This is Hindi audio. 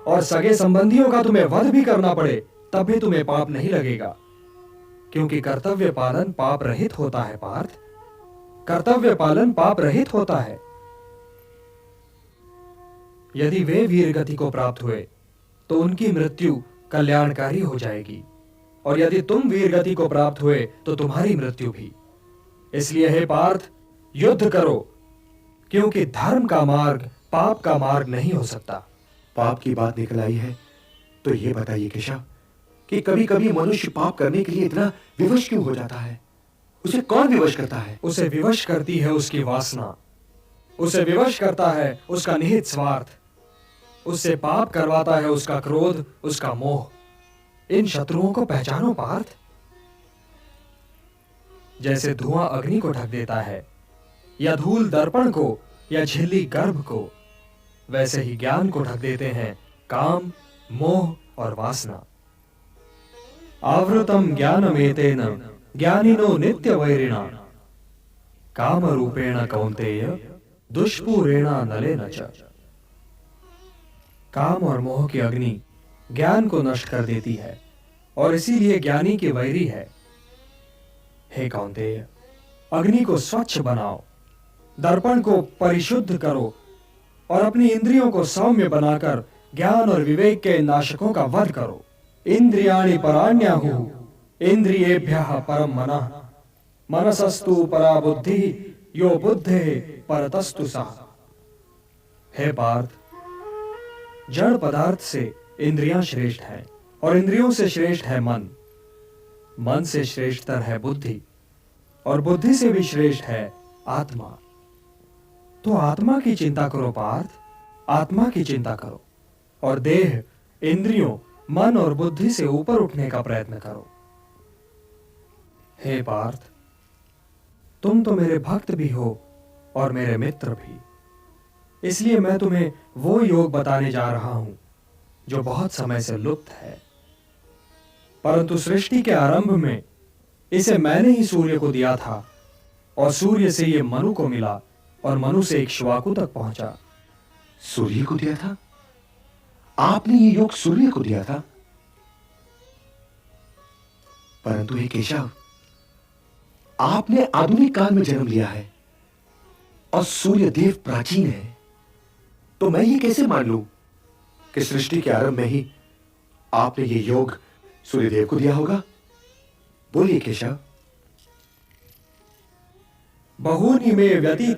और सगे संबंधियों का तुम्हें वध भी करना पड़े तब भी तुम्हें पाप नहीं लगेगा, क्योंकि कर्तव्य पालन पाप रहित होता है पार्थ। कर्तव्य पालन पाप रहित होता है। यदि वे वीर गति को प्राप्त हुए तो उनकी मृत्यु कल्याणकारी हो जाएगी, और यदि तुम वीर गति को प्राप्त हुए तो तुम्हारी मृत्यु भी। इसलिए हे पार्थ, युद्ध करो, क्योंकि धर्म का मार्ग पाप का मार्ग नहीं हो सकता। पाप की बात निकल आई है तो ये बताइए केशव कि कभी-कभी मनुष्य पाप करने के लिए इतना विवश क्यों हो जाता है? उसे कौन विवश करता है? उसे विवश करती है उसकी वासना, उसे विवश करता है उसका निहित स्वार्थ, उससे पाप करवाता है उसका क्रोध, उसका मोह। इन शत्रुओं को पहचानो पार्थ। जैसे धुआं अग्नि को ढक देता है, या धूल दर्पण को, या झिल्ली गर्भ को, वैसे ही ज्ञान को ढक देते हैं काम, मोह और वासना। आवृतम ज्ञानमेतेन ज्ञानिनो नित्य वैरिणा काम रूपेण कौन्तेय दुष्पूरेणा नलेन च। काम और मोह की अग्नि ज्ञान को नष्ट कर देती है और इसीलिए ज्ञानी की वैरी है। हे कौन्तेय, अग्नि को स्वच्छ बनाओ, दर्पण को परिशुद्ध करो और अपनी इंद्रियों को सौम्य बनाकर ज्ञान और विवेक के नाशकों का वध करो। इंद्रियाणि पराण्याहुः इंद्रियेभ्यः परम मनः मनसस्तु परा बुद्धिः यो बुद्धेः परतस्तु सः। हे पार्थ, जड़ पदार्थ से इंद्रियां श्रेष्ठ हैं और इंद्रियों से श्रेष्ठ है मन। मन से श्रेष्ठतर है बुद्धि और बुद्धि से भी श्रेष्ठ है आत्मा। तो आत्मा की चिंता करो पार्थ, आत्मा की चिंता करो और देह, इंद्रियों, मन और बुद्धि से ऊपर उठने का प्रयत्न करो। हे पार्थ, तुम तो मेरे भक्त भी हो और मेरे मित्र भी, इसलिए मैं तुम्हें वो योग बताने जा रहा हूं जो बहुत समय से लुप्त है। परंतु सृष्टि के आरंभ में इसे मैंने ही सूर्य को दिया था और सूर्य से ये मनु को मिला और मनु से इक्ष्वाकु तक पहुंचा। सूर्य को दिया था? आपने ये योग सूर्य को दिया था? परंतु हे केशव, आपने आधुनिक काल में जन्म लिया है और सूर्य देव प्राचीन है, तो मैं ये कैसे मान लूं कि सृष्टि के आरंभ में ही आपने ये योग सूर्यदेव को दिया होगा? बोलिए केशव। बहूनि मे व्यतीत